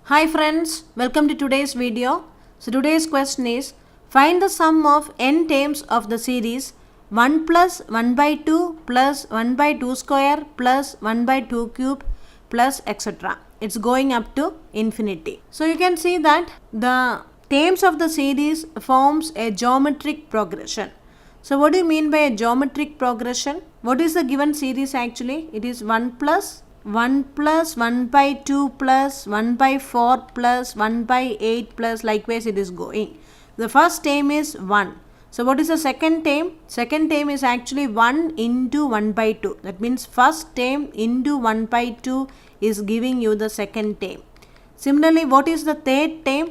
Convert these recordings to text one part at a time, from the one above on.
Hi friends, welcome to today's video. So today's question is, find the sum of n terms of the series 1 plus 1 by 2 plus 1 by 2 square plus 1 by 2 cube plus etc. It's going up to infinity. So you can see that the terms of the series forms a geometric progression. So what do you mean by a geometric progression? What is the given series actually? It is 1 plus 1 by 2 plus 1 by 4 plus 1 by 8 plus likewise it is going. The first term is 1. So what is the second term? Second term is actually 1 into 1 by 2. That means first term into 1 by 2 is giving you the second term. Similarly, what is the third term?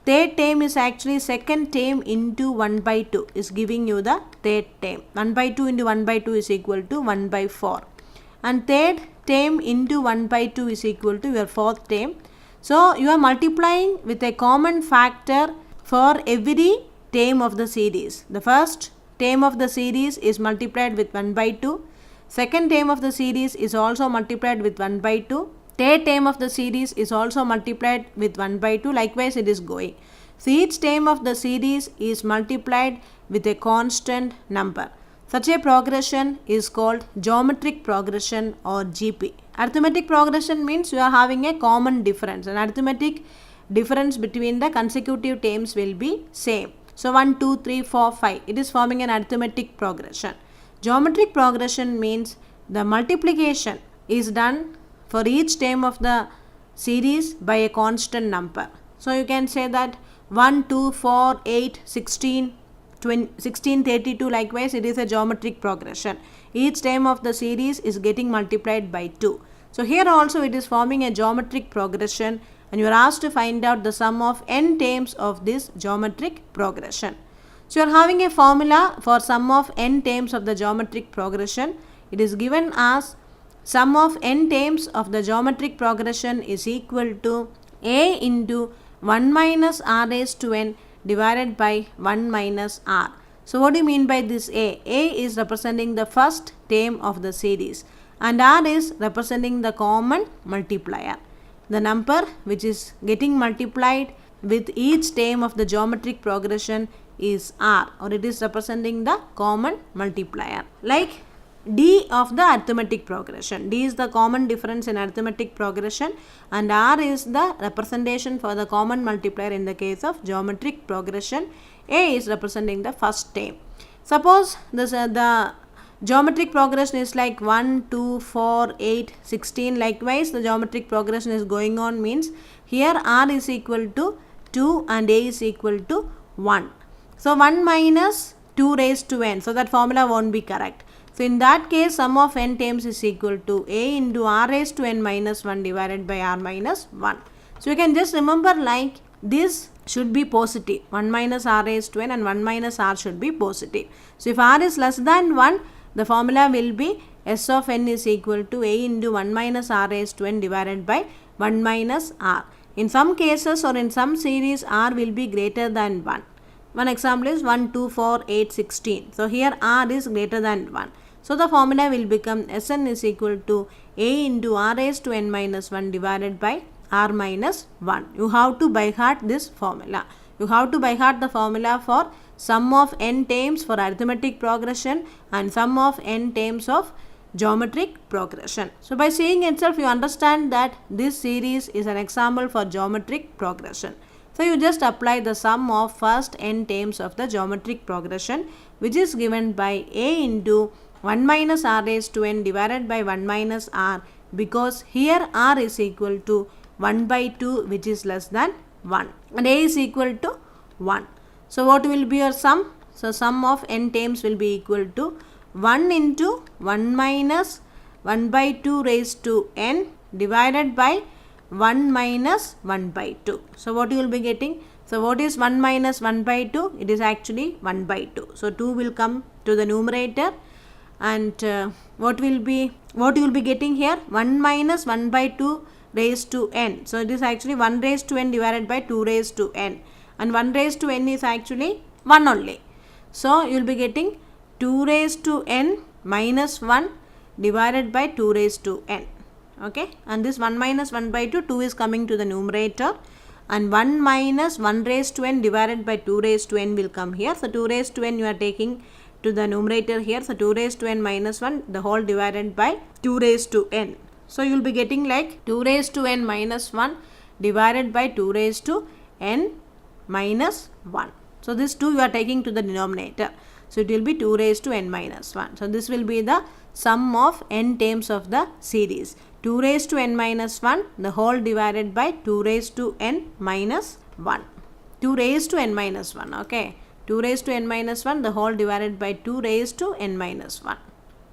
Third term is actually second term into 1 by 2 is giving you the third term. 1 by 2 into 1 by 2 is equal to 1 by 4. And third term into 1 by 2 is equal to your fourth term. So you are multiplying with a common factor for every term of the series. The first term of the series is multiplied with 1 by 2. Second term of the series is also multiplied with 1 by 2. Third term of the series is also multiplied with 1 by 2. Likewise it is going. So each term of the series is multiplied with a constant number. Such a progression is called geometric progression or GP. Arithmetic progression means you are having a common difference. An arithmetic difference between the consecutive terms will be same. So 1, 2, 3, 4, 5. It is forming an arithmetic progression. Geometric progression means the multiplication is done for each term of the series by a constant number. So you can say that 1, 2, 4, 8, 16, 16, 32, likewise it is a geometric progression. Each term of the series is getting multiplied by 2. So here also it is forming a geometric progression and you are asked to find out the sum of n terms of this geometric progression. So you are having a formula for sum of n terms of the geometric progression. It is given as sum of n terms of the geometric progression is equal to a into 1 minus r raised to n divided by 1 minus r. So what do you mean by this a? A is representing the first term of the series and r is representing the common multiplier. The number which is getting multiplied with each term of the geometric progression is r, or it is representing the common multiplier. Like d of the arithmetic progression. D is the common difference in arithmetic progression and r is the representation for the common multiplier in the case of geometric progression. A is representing the first term. Suppose this the geometric progression is like 1, 2, 4, 8, 16. Likewise the geometric progression is going on means here r is equal to 2 and a is equal to 1. So 1 minus 2 raised to n. So that formula won't be correct. So in that case sum of n terms is equal to a into r raised to n minus 1 divided by r minus 1. So you can just remember like this should be positive. 1 minus r raised to n and 1 minus r should be positive. So if r is less than 1, the formula will be s of n is equal to a into 1 minus r raised to n divided by 1 minus r. In some cases or in some series r will be greater than 1. One example is 1, 2, 4, 8, 16. So here r is greater than 1. So the formula will become Sn is equal to a into r raised to n minus 1 divided by r minus 1. You have to by heart this formula. You have to by heart the formula for sum of n terms for arithmetic progression and sum of n terms of geometric progression. So by seeing itself you understand that this series is an example for geometric progression. So you just apply the sum of first n terms of the geometric progression which is given by a into 1 minus r raised to n divided by 1 minus r, because here r is equal to 1 by 2 which is less than 1 and a is equal to 1. So what will be your sum? So sum of n terms will be equal to 1 into 1 minus 1 by 2 raised to n divided by 1 minus 1 by 2. So what you will be getting? So what is 1 minus 1 by 2? It is actually 1 by 2. So 2 will come to the numerator and what you will be getting here? 1 minus 1 by 2 raised to n. So it is actually 1 raised to n divided by 2 raised to n and 1 raised to n is actually 1 only. So you will be getting 2 raised to n minus 1 divided by 2 raised to n. Okay, and this 1 minus 1 by 2, 2 is coming to the numerator, and 1 minus 1 raised to n divided by 2 raised to n will come here. So 2 raised to n you are taking to the numerator here. So 2 raised to n minus 1 the whole divided by 2 raised to n. So you will be getting like 2 raised to n minus 1 divided by 2 raised to n minus 1. So this 2 you are taking to the denominator. So it will be 2 raised to n minus 1. So this will be the sum of n terms of the series. 2 raised to n minus 1 the whole divided by 2 raised to n minus 1. 2 raised to n minus 1. Okay. 2 raised to n minus 1 the whole divided by 2 raised to n minus 1.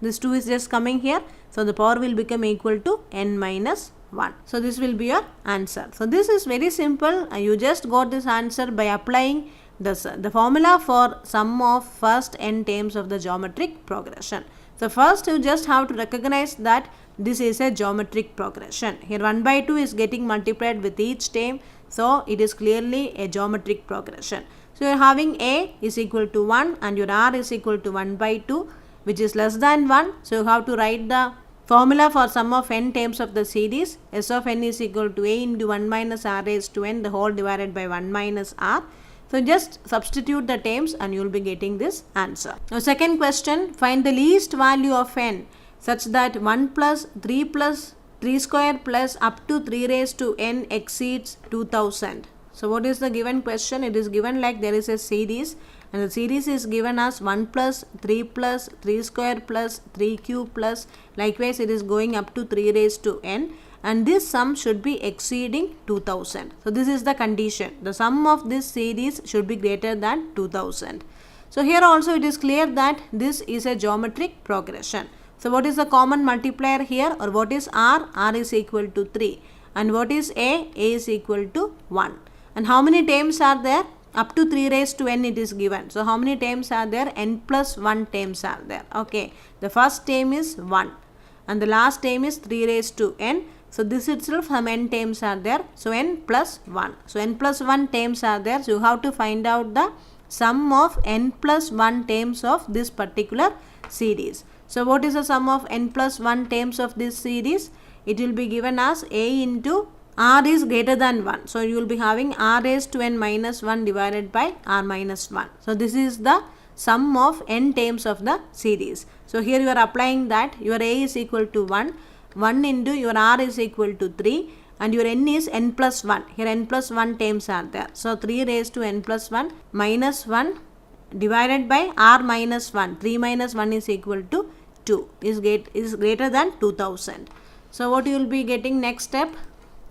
This 2 is just coming here. So the power will become equal to n minus 1. So this will be your answer. So this is very simple. You just got this answer by applying the formula for sum of first n terms of the geometric progression. So first you just have to recognize that this is a geometric progression. Here 1 by 2 is getting multiplied with each term. So it is clearly a geometric progression. So you are having a is equal to 1 and your r is equal to 1 by 2, which is less than 1. So you have to write the formula for sum of n terms of the series. S of n is equal to a into 1 minus r raised to n the whole divided by 1 minus r. So just substitute the terms and you will be getting this answer. Now second question, find the least value of n such that 1 plus 3 square plus up to 3 raised to n exceeds 2000. So what is the given question? It is given like there is a series and the series is given as 1 plus 3 square plus 3 cube plus, likewise it is going up to 3 raised to n, and this sum should be exceeding 2000. So this is the condition. The sum of this series should be greater than 2000. So here also it is clear that this is a geometric progression. So what is the common multiplier here, or what is r? R is equal to 3. And what is a? A is equal to 1. And how many terms are there? Up to 3 raised to n it is given. So how many terms are there? N plus 1 terms are there. Okay. The first term is 1 and the last term is 3 raised to n. So this itself some n terms are there. So n plus 1. So n plus 1 terms are there. So you have to find out the sum of n plus 1 terms of this particular series. So what is the sum of n plus 1 terms of this series? It will be given as a into r is greater than 1. So you will be having r raised to n minus 1 divided by r minus 1. So this is the sum of n terms of the series. So here you are applying that your a is equal to 1 into your r is equal to 3 and your n is n plus 1. Here n plus 1 terms are there. So 3 raised to n plus 1 minus 1 divided by r minus 1. 3 minus 1 is equal to 2 is greater than 2000. So what you will be getting next step?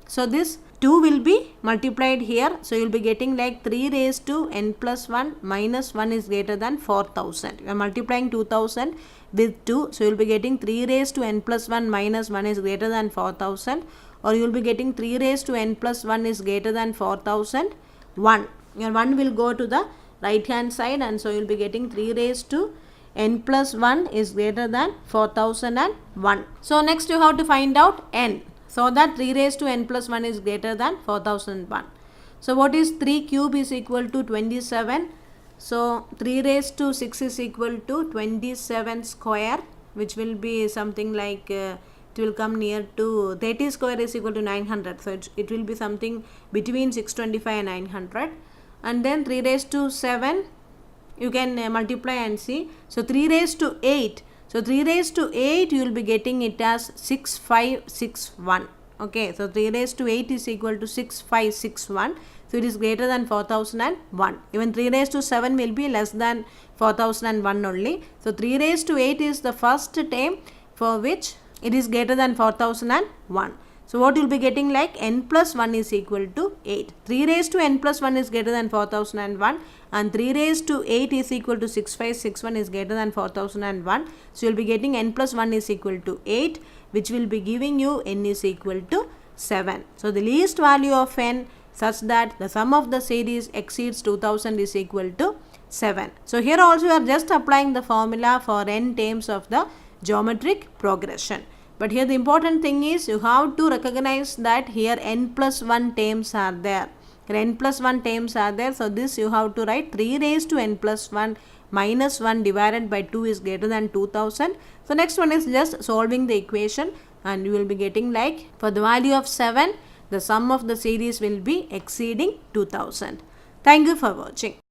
So this 2 will be multiplied here. So you will be getting like 3 raised to n plus 1 minus 1 is greater than 4000. You are multiplying 2000 with 2. So you will be getting 3 raised to n plus 1 minus 1 is greater than 4000. Or you will be getting 3 raised to n plus 1 is greater than 4001. Your 1 will go to the right hand side and so you will be getting 3 raised to n plus 1 is greater than 4001. So next you have to find out n. So that 3 raised to n plus 1 is greater than 4001. So what is 3 cube is equal to 27. So 3 raised to 6 is equal to 27 square, which will be something like it will come near to 30 square is equal to 900. So it will be something between 625 and 900. And then 3 raised to 7 you can multiply and see. So 3 raised to 8. So 3 raised to 8 you will be getting it as 6561. Okay, so 3 raised to 8 is equal to 6561. So it is greater than 4001. Even 3 raised to 7 will be less than 4001 only. So 3 raised to 8 is the first term for which it is greater than 4001. So what you will be getting like n plus 1 is equal to 8. 3 raised to n plus 1 is greater than 4001 and 3 raised to 8 is equal to 6561 is greater than 4001. So you will be getting n plus 1 is equal to 8, which will be giving you n is equal to 7. So the least value of n such that the sum of the series exceeds 2000 is equal to 7. So here also you are just applying the formula for n terms of the geometric progression. But here the important thing is you have to recognize that here n plus 1 terms are there. Here n plus 1 terms are there. So this you have to write 3 raised to n plus 1 minus 1 divided by 2 is greater than 2000. So next one is just solving the equation. and you will be getting like for the value of 7, the sum of the series will be exceeding 2000. Thank you for watching.